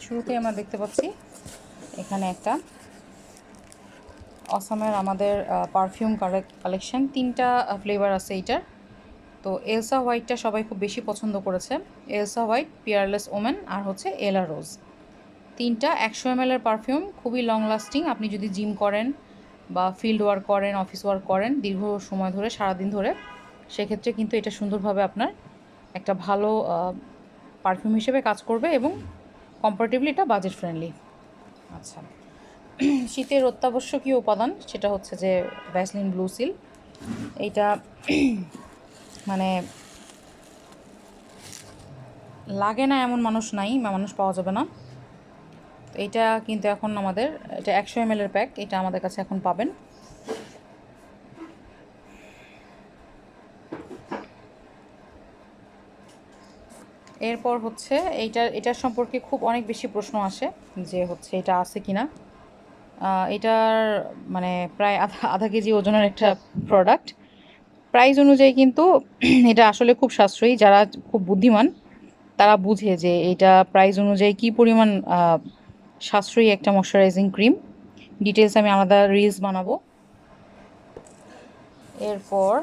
শুরুতেই আমরা দেখতে পাচ্ছি এখানে একটা অসামের আমাদের পারফিউম কালেকশন। 3টা ফ্লেভার আছে এইটার। তো এলসা হোয়াইটটা সবাই খুব বেশি পছন্দ করেছে। Elsa white, Peerless women are হচ্ছে এলা রোজ। 3টা 100 ml এর পারফিউম, খুবই লং লাস্টিং। আপনি যদি জিম করেন বা ফিল্ড ওয়ার্ক করেন, অফিস ওয়ার্ক করেন দীর্ঘ সময় ধরে, সারাদিন ধরে, সেক্ষেত্রে কিন্তু এটা সুন্দরভাবে আপনার একটা ভালো পারফিউম হিসেবে কাজ করবে এবং কম্পারেটিভলি এটা বাজেট ফ্রেন্ডলি। আচ্ছা, শীতের অত্যাবশ্যকীয় উপাদান সেটা হচ্ছে যে ভ্যাসলিন ব্লু সিল। এইটা মানে লাগে না এমন মানুষ নাই, মানুষ পাওয়া যাবে না। তো এইটা কিন্তু এখন আমাদের, এটা 100 ml এর প্যাক, এটা আমাদের কাছে এখন পাবেন। এরপর হচ্ছে এটার সম্পর্কে খুব অনেক বেশি প্রশ্ন আসে যে হচ্ছে এটা আছে কিনা। এটার মানে প্রায় আধা কেজি ওজনের একটা প্রোডাক্ট। প্রাইস অনুযায়ী কিন্তু এটা আসলে খুব সাশ্রয়ী। যারা খুব বুদ্ধিমান তারা বুঝে যে এটা প্রাইস অনুযায়ী কী পরিমাণ সাশ্রয়ী একটা ময়শ্চারাইজিং ক্রিম। ডিটেলস আমি আলাদা রিলস বানাবো। এরপর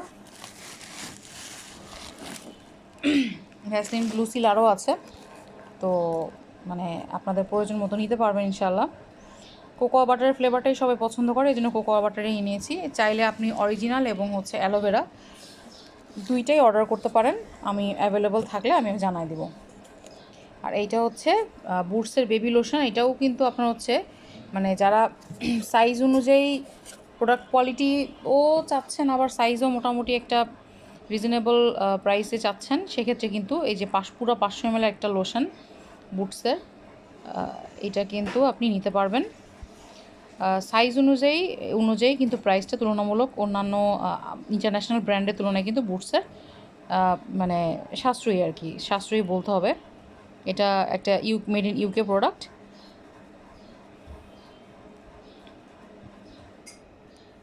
ভ্যাসলিন ব্লু সিল আরও আছে, তো মানে আপনাদের প্রয়োজন মতো নিতে পারবেন ইনশাল্লাহ। কোকোয়া বাটারের ফ্লেভারটাই সবাই পছন্দ করে, এই জন্য কোকোয়া বাটারেই নিয়েছি। চাইলে আপনি অরিজিনাল এবং হচ্ছে অ্যালোভেরা দুইটাই অর্ডার করতে পারেন, আমি অ্যাভেলেবল থাকলে আমি জানাই দিব। আর এইটা হচ্ছে বুটসের বেবি লোশন। এটাও কিন্তু আপনার হচ্ছে মানে যারা সাইজ অনুযায়ী প্রোডাক্ট কোয়ালিটিও চাচ্ছেন, আবার সাইজও মোটামুটি একটা রিজনেবল প্রাইসে চাচ্ছেন, সেক্ষেত্রে কিন্তু এই যে পুরো 500 ml একটা লোশন বুটসের, এটা কিন্তু আপনি নিতে পারবেন। সাইজ অনুযায়ী কিন্তু প্রাইসটা তুলনামূলক অন্যান্য ইন্টারন্যাশনাল ব্র্যান্ডের তুলনায় কিন্তু বুটসের মানে সাশ্রয়ী আর কি, সাশ্রয়ী বলতে হবে। এটা একটা মেড ইন ইউকে প্রোডাক্ট।